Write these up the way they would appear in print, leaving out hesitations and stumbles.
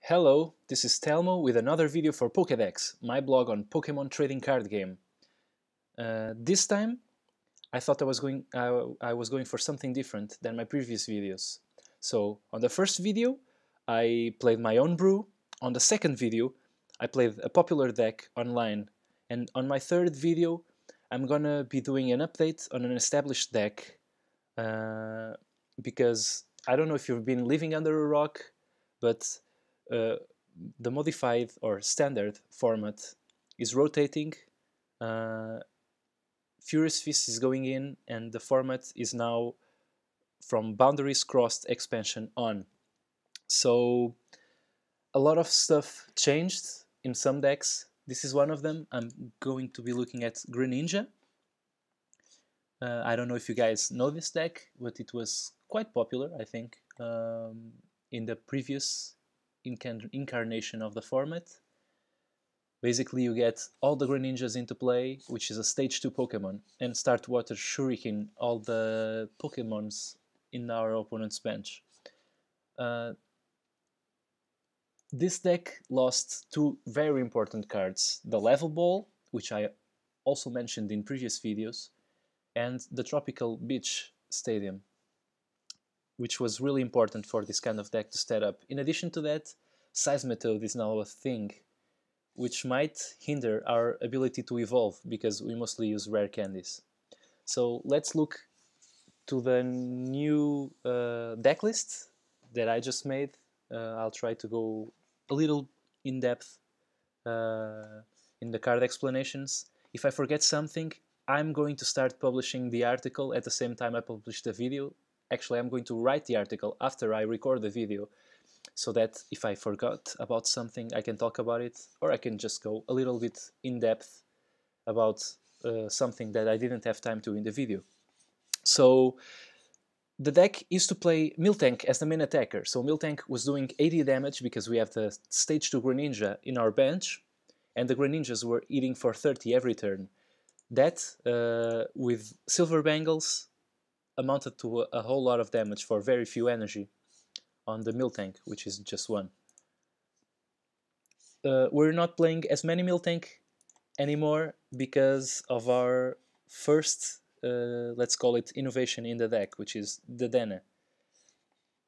Hello, this is Telmo with another video for Pokédex, my blog on Pokemon trading card game. This time, I thought I was going for something different than my previous videos. So, on the first video, I played my own brew. On the second video, I played a popular deck online. And on my third video, I'm gonna be doing an update on an established deck. Because I don't know if you've been living under a rock, but uh, the modified or standard format is rotating. Uh, Furious Fist is going in, and the format is now from Boundaries Crossed expansion on. So a lot of stuff changed in some decks. This is one of them. I'm going to be looking at Greninja. I don't know if you guys know this deck, but it was quite popular, I think, in the previous incarnation of the format. Basically, you get all the Greninjas into play, which is a stage 2 Pokemon, and start water shuriken all the Pokemons in our opponent's bench. This deck lost two very important cards, the Level Ball, which I also mentioned in previous videos, and the Tropical Beach Stadium, which was really important for this kind of deck to set up. In addition to that, Seismitoad is now a thing, which might hinder our ability to evolve because we mostly use rare candies. So let's look to the new deck list that I just made. I'll try to go a little in depth in the card explanations. If I forget something, I'm going to start publishing the article at the same time I publish the video. Actually, I'm going to write the article after I record the video, so that if I forgot about something, I can talk about it, or I can just go a little bit in depth about something that I didn't have time to in the video. So the deck used to play Miltank as the main attacker. So Miltank was doing 80 damage because we have the stage 2 Greninja in our bench, and the Greninjas were eating for 30 every turn. That, with Silver Bangles, amounted to a whole lot of damage for very few energy on the Miltank, which is just one. We're not playing as many Miltank anymore because of our first, let's call it, innovation in the deck, which is Dedenne.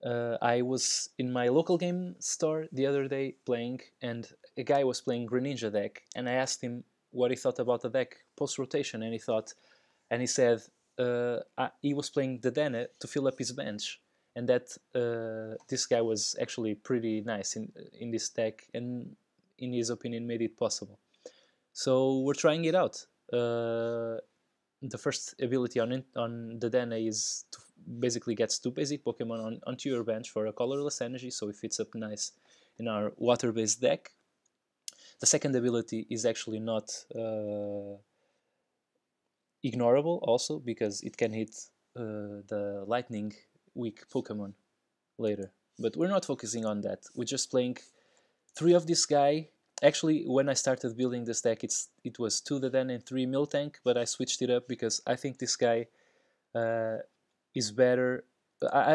I was in my local game store the other day playing, and a guy was playing Greninja deck, and I asked him what he thought about the deck post-rotation, and he said he was playing Dedenne to fill up his bench, and that this guy was actually pretty nice in this deck, and in his opinion made it possible. So we're trying it out. The first ability on Dedenne is to basically gets two basic Pokemon onto your bench for a colorless energy, so it fits up nice in our water-based deck. The second ability is actually not ignorable also, because it can hit the lightning weak Pokemon later. But we're not focusing on that. We're just playing three of this guy. Actually, when I started building this deck, it was 2 Dedenne and 3 Miltank, but I switched it up because I think this guy is better.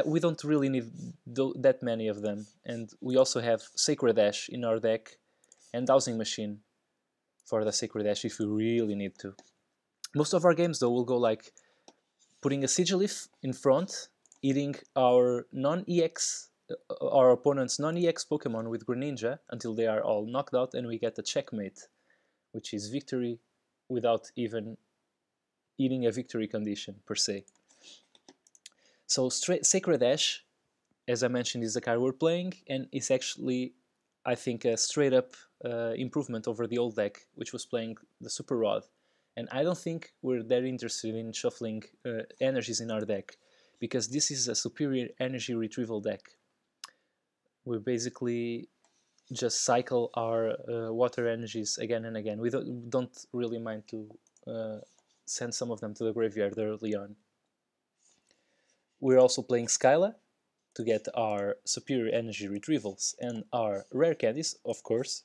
We don't really need that many of them, and we also have Sacred Ash in our deck, and Dowsing Machine for the Sacred Ash if we really need to. Most of our games, though, will go like putting a Sigilyph in front, eating our non-EX, our opponent's non-EX Pokemon with Greninja until they are all knocked out, and we get a checkmate, which is victory without even eating a victory condition per se. So Sacred Ash, as I mentioned, is the card we're playing, and it's actually, I think, a straight-up improvement over the old deck, which was playing the Super Rod. And I don't think we're that interested in shuffling energies in our deck, because this is a superior energy retrieval deck. We basically just cycle our water energies again and again. We don't really mind to send some of them to the graveyard early on. We're also playing Skyla to get our superior energy retrievals and our rare candies, of course.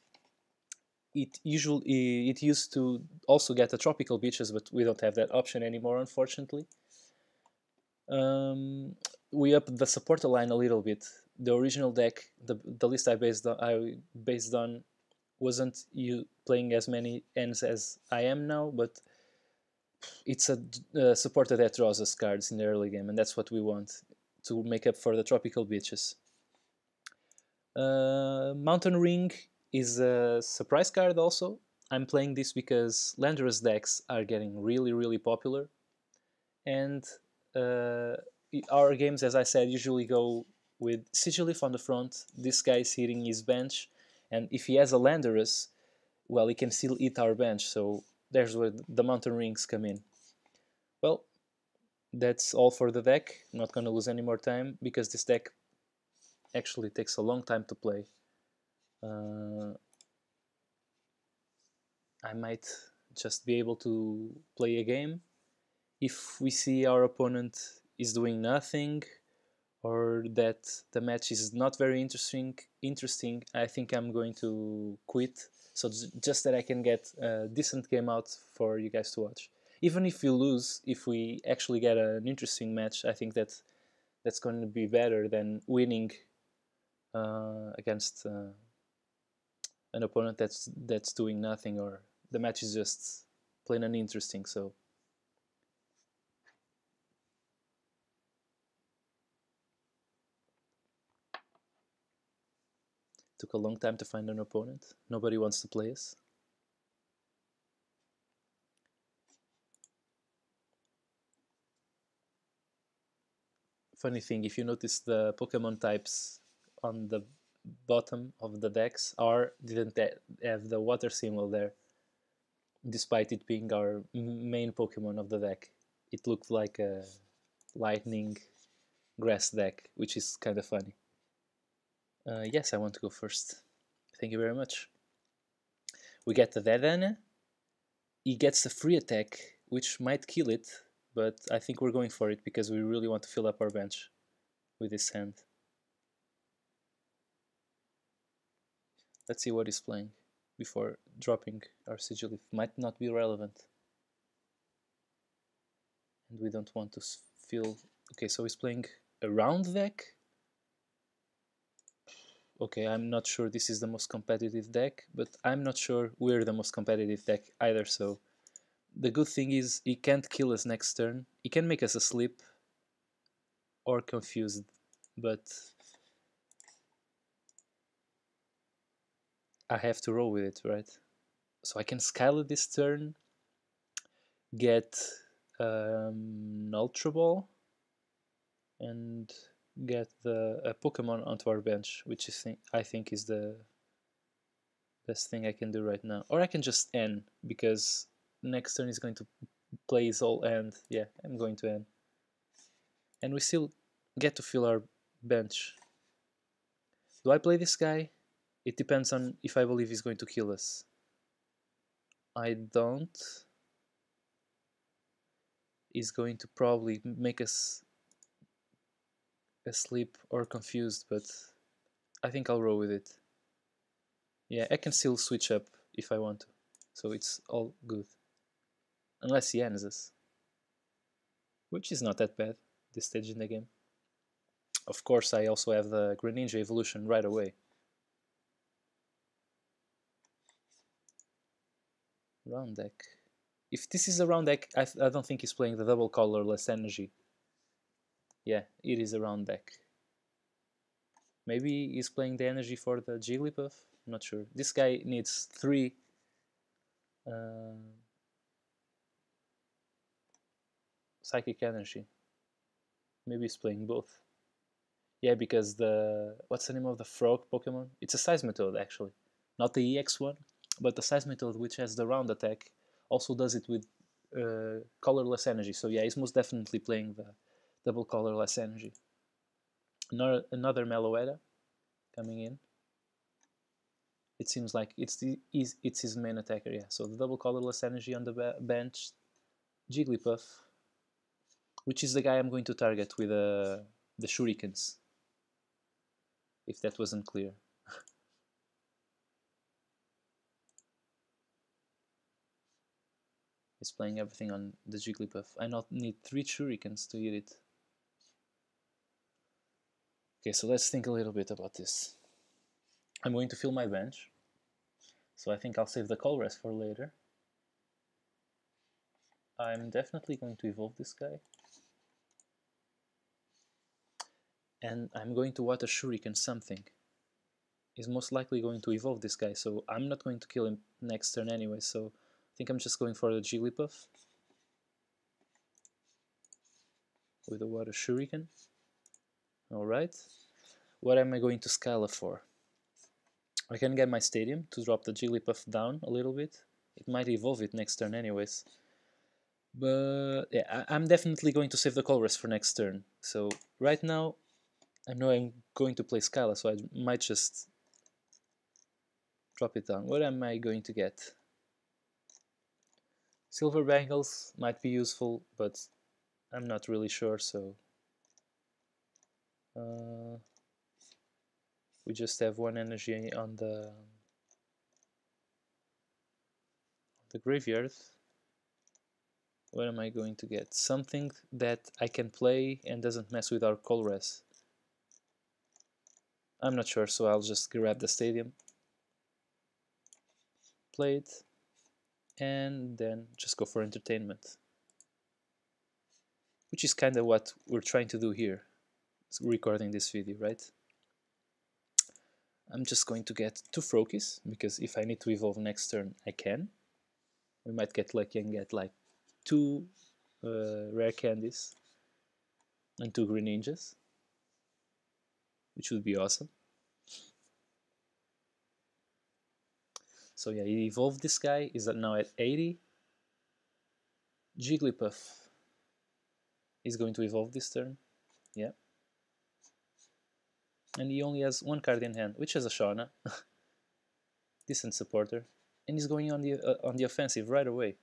It used to also get the tropical beaches, but we don't have that option anymore, unfortunately. We upped the supporter line a little bit the original deck, the list I based on wasn't you playing as many ends as I am now, but it's a supporter that draws us cards in the early game, and that's what we want to make up for the tropical beaches. Mountain Ring is a surprise card also. I'm playing this because Landorus decks are getting really, really popular. And uh, our games, as I said, usually go with Sigilif on the front. This guy is hitting his bench. And if he has a Landorus, well, he can still eat our bench. So there's where the Mountain Rings come in. Well, that's all for the deck. I'm not going to lose any more time because this deck actually takes a long time to play. Uh, I might just be able to play a game if we see our opponent is doing nothing or that the match is not very interesting. I think I'm going to quit, so just that I can get a decent game out for you guys to watch. Even if we lose, if we actually get an interesting match, I think that's going to be better than winning against an opponent that's doing nothing, or the match is just plain uninteresting. So took a long time to find an opponent. Nobody wants to play us. Funny thing, if you notice, the Pokemon types on the bottom of the decks are didn't have the water symbol there, despite it being our main Pokemon of the deck. It looked like a lightning grass deck, which is kind of funny. Yes, I want to go first. Thank you very much. We get the Dedenne. He gets a free attack, which might kill it, but I think we're going for it because we really want to fill up our bench with this hand. Let's see what he's playing before dropping our Sigilif. Might not be relevant. And we don't want to feel... Okay, so he's playing a round deck. Okay, I'm not sure this is the most competitive deck, but I'm not sure we're the most competitive deck either, so... The good thing is he can't kill us next turn. He can make us asleep or confused, but I have to roll with it, right? So I can Skylet this turn, get Ultra Ball, and get a Pokemon onto our bench, which is I think is the best thing I can do right now. Or I can just N, because next turn is going to play his all end. Yeah, I'm going to N. And we still get to fill our bench. Do I play this guy? It depends on if I believe he's going to kill us. I don't. He's going to probably make us asleep or confused, but I think I'll roll with it. Yeah, I can still switch up if I want to, so it's all good. Unless he ends us, which is not that bad this stage in the game. Of course, I also have the Greninja evolution right away. Round deck. If this is a round deck, I don't think he's playing the double colorless energy. Yeah, it is a round deck. Maybe he's playing the energy for the Jigglypuff? I'm not sure. This guy needs 3 psychic energy. Maybe he's playing both. Yeah, because what's the name of the frog Pokemon? It's a Seismitoad actually, not the EX one, but the Seismitoad, which has the round attack, also does it with colorless energy. So yeah, he's most definitely playing the double colorless energy. Another Meloetta coming in. It seems like it's his main attacker. Yeah, so the double colorless energy on the bench, Jigglypuff, which is the guy I'm going to target with the shurikens, if that wasn't clear. He's playing everything on the Jigglypuff. I not need 3 shurikens to hit it. Okay, so let's think a little bit about this. I'm going to fill my bench, so I think I'll save the Colress for later. I'm definitely going to evolve this guy. And I'm going to Water Shuriken something. He's most likely going to evolve this guy, so I'm not going to kill him next turn anyway, so I think I'm just going for the Jigglypuff with the Water Shuriken. Alright. What am I going to Skyla for? I can get my Stadium to drop the Jigglypuff down a little bit. It might evolve it next turn anyways. But yeah, I'm definitely going to save the Colress for next turn. So right now, I know I'm going to play Skyla, so I might just drop it down. What am I going to get? Silver Bangles might be useful, but I'm not really sure, so we just have one energy on the graveyard. What am I going to get? Something that I can play and doesn't mess with our Colress. I'm not sure, so I'll just grab the Stadium, play it, and then just go for entertainment. Which is kind of what we're trying to do here, recording this video, right? I'm just going to get 2 Frokis, because if I need to evolve next turn, I can. We might get lucky and get like 2 rare candies and 2 Greninjas, which would be awesome. So yeah, he evolved this guy, is now at 80. Jigglypuff is going to evolve this turn, yeah. And he only has 1 card in hand, which is a Shauna. Decent supporter. And he's going on the offensive right away.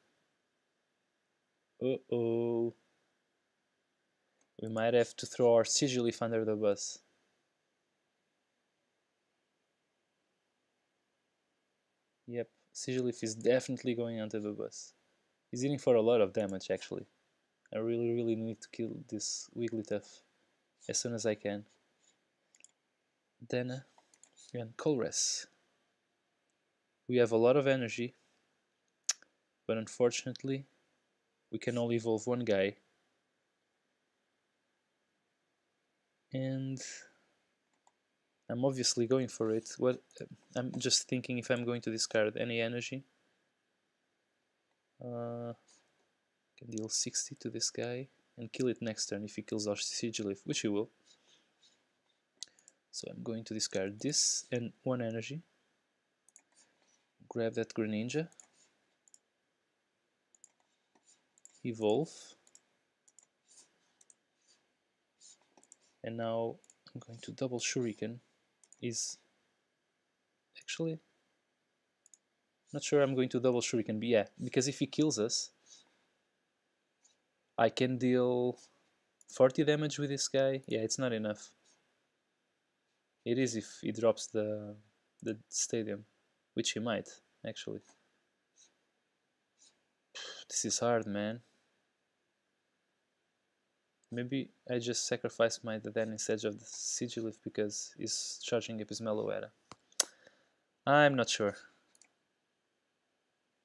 Uh-oh. We might have to throw our Sigilyph under the bus. Yep, Sigilyph is definitely going under the bus. He's hitting for a lot of damage, actually. I really need to kill this Wigglytuff as soon as I can. Then and Colress. We have a lot of energy, but unfortunately we can only evolve 1 guy. And I'm obviously going for it. I'm just thinking if I'm going to discard any energy. Can deal 60 to this guy and kill it next turn if he kills our Sigilyph, which he will. So I'm going to discard this and 1 energy. Grab that Greninja. Evolve. And now I'm going to double Shuriken. Actually, not sure I'm going to double Shuriken, but yeah, because if he kills us, I can deal 40 damage with this guy. Yeah, it's not enough. It is if he drops the Stadium, which he might, actually. This is hard, man. Maybe I just sacrifice my Dedenne instead of the Sigilyph because he's charging up his Meloetta. I'm not sure.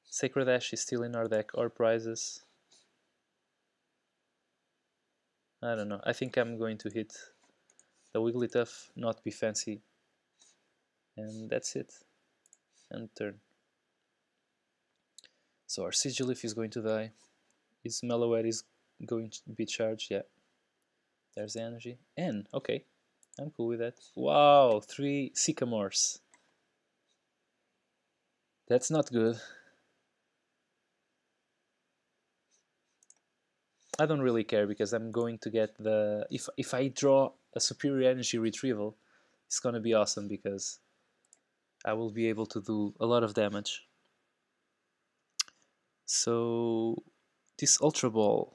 Sacred Ash is still in our deck, or prizes. I don't know. I think I'm going to hit the Wigglytuff, not be fancy. And that's it. End turn. So our Sigilyph is going to die. His Meloetta is going to be charged, yeah. There's the energy. N, okay. I'm cool with that. Wow, 3 Sycamores. That's not good. I don't really care because I'm going to get the... If I draw a superior energy retrieval, it's gonna be awesome because I will be able to do a lot of damage. So this Ultra Ball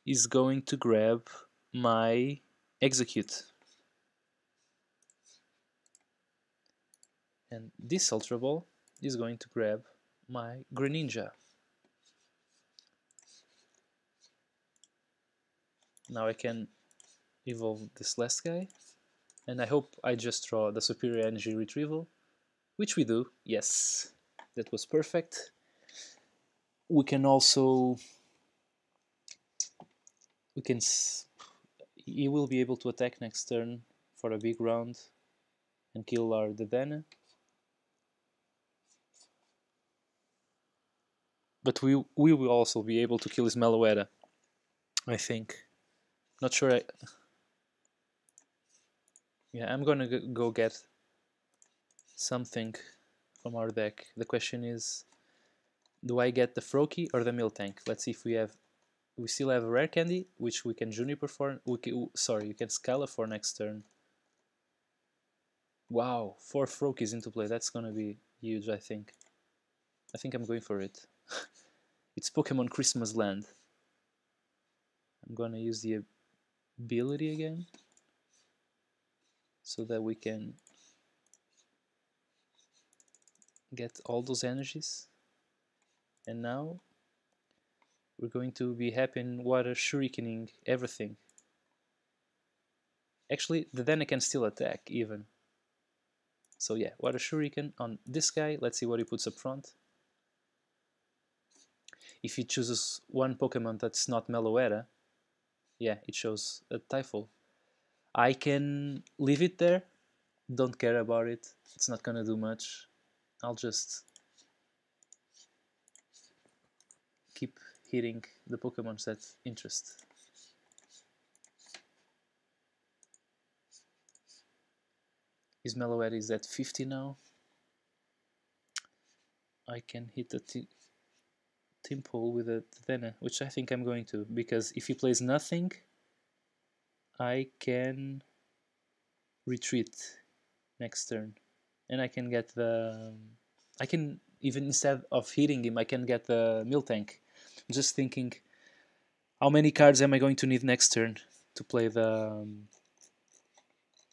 is going to grab my Execute. And this Ultra Ball is going to grab my Greninja. Now I can evolve this last guy. And I hope I just draw the superior energy retrieval, which we do. Yes, that was perfect. We can also we can he will be able to attack next turn for a big round and kill our Dedenne. But we will also be able to kill his Meloetta, I think. Not sure. Yeah, I'm gonna go get something from our deck. The question is, do I get the Froakie or the Miltank? Let's see if we still have a rare candy, which we can Juniper for. Sorry, you can Scala for next turn. Wow, 4 Froakies into play. That's gonna be huge, I think. I think I'm going for it. It's Pokemon Christmas Land. I'm gonna use the ability again so that we can get all those energies. And now we're going to be happy in water shurikening everything. Actually, the Dedenne can still attack even. So yeah, water shuriken on this guy. Let's see what he puts up front. If he chooses one Pokemon that's not Meloetta, yeah, it shows a Typhol. I can leave it there. Don't care about it. It's not gonna do much. I'll just keep hitting the Pokemon that interest. His Meloetta is at 50 now. I can hit the Timpole with a Dedenne, which I think I'm going to, because if he plays nothing, I can retreat next turn, and I can get the. I can even instead of hitting him, I can get the Miltank. Just thinking, how many cards am I going to need next turn to play the?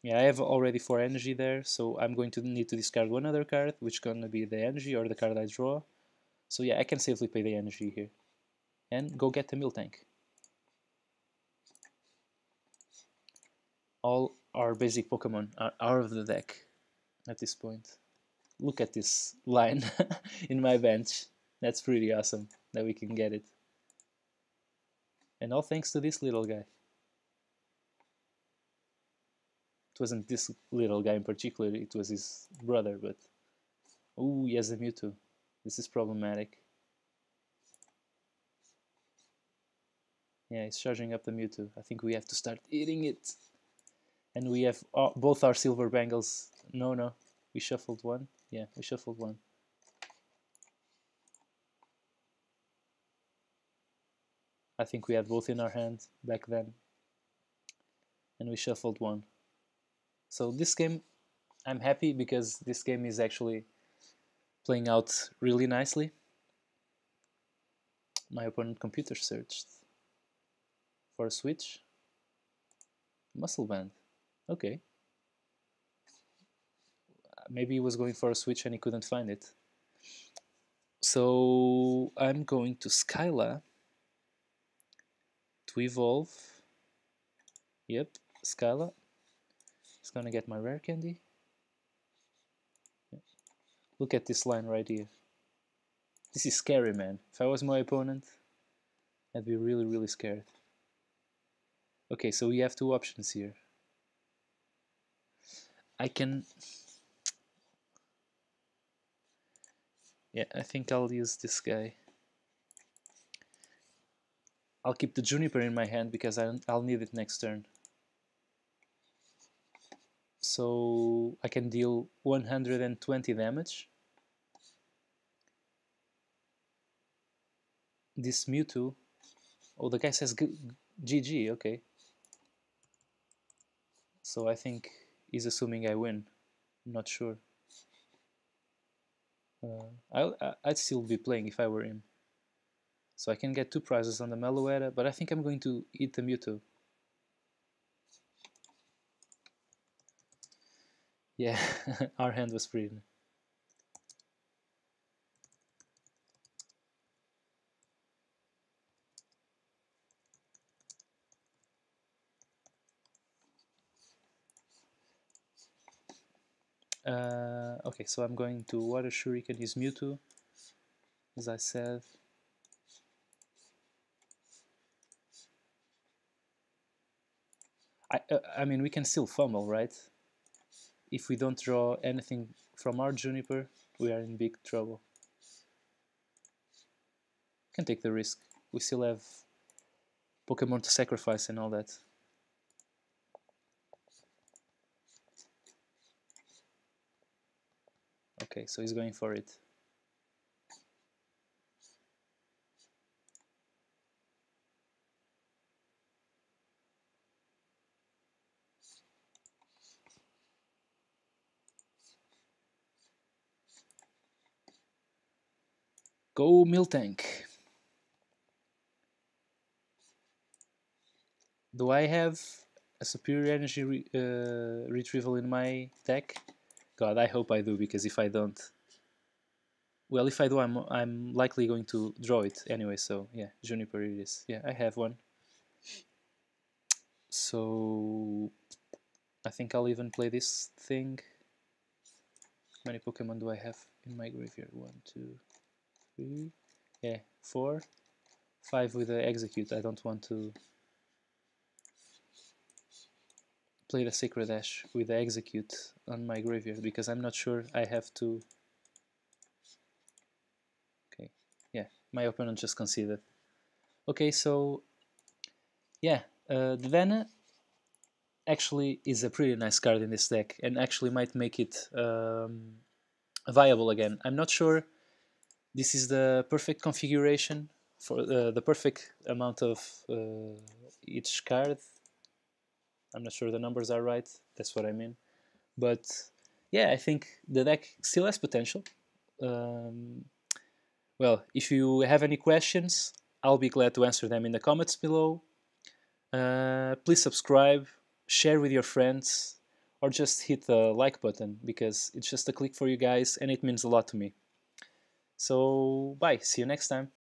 Yeah, I have already 4 energy there, so I'm going to need to discard one other card, which is gonna be the energy or the card I draw. So yeah, I can safely play the energy here, and go get the Miltank. All our basic Pokemon are out of the deck at this point. Look at this line in my bench. That's pretty awesome that we can get it. And all thanks to this little guy. It wasn't this little guy in particular, it was his brother, but... Ooh, he has a Mewtwo. This is problematic. Yeah, he's charging up the Mewtwo. I think we have to start eating it. And we have both our silver bangles. No. We shuffled one. Yeah, we shuffled one. I think we had both in our hand back then. And we shuffled one. So this game, I'm happy because this game is actually playing out really nicely. My opponent computer searched for a switch. Muscle band. Okay. Maybe he was going for a switch and he couldn't find it. So I'm going to Skyla to evolve. Yep, Skyla. It's gonna get my rare candy. Look at this line right here. This is scary, man. If I was my opponent, I'd be really, really scared. Okay, so we have 2 options here. I can... Yeah, I think I'll use this guy. I'll keep the Juniper in my hand because I'll need it next turn. So I can deal 120 damage. This Mewtwo... Oh, the guy says GG, okay. So I think he's assuming I win. I'm not sure. I'd still be playing if I were him. So I can get 2 prizes on the Meloetta, but I think I'm going to eat the Mewtwo. Yeah, our hand was pretty. Okay, so I'm going to Water Shuriken, use Mewtwo, as I said. I mean, we can still fumble, right? If we don't draw anything from our Juniper, we are in big trouble. Can take the risk. We still have Pokemon to sacrifice and all that. Okay, so he's going for it. Go Miltank. Do I have a superior energy retrieval in my deck? God, I hope I do, because if I don't, well, if I do, I'm likely going to draw it anyway. So yeah, Juniper it is. Yeah, I have one. So I think I'll even play this thing. How many Pokemon do I have in my graveyard? 1, 2, 3. Yeah, 4, 5 with the execute. I don't want to play the Sacred Ash with the execute on my graveyard because I'm not sure I have to. Okay, yeah, my opponent just conceded. Okay, so yeah, Dedenne actually is a pretty nice card in this deck and actually might make it viable again. I'm not sure this is the perfect configuration for the perfect amount of each card. I'm not sure the numbers are right. That's what I mean. But yeah, I think the deck still has potential. Um, well, if you have any questions, I'll be glad to answer them in the comments below. Please subscribe, share with your friends, or just hit the like button because it's just a click for you guys and it means a lot to me. So, bye. See you next time.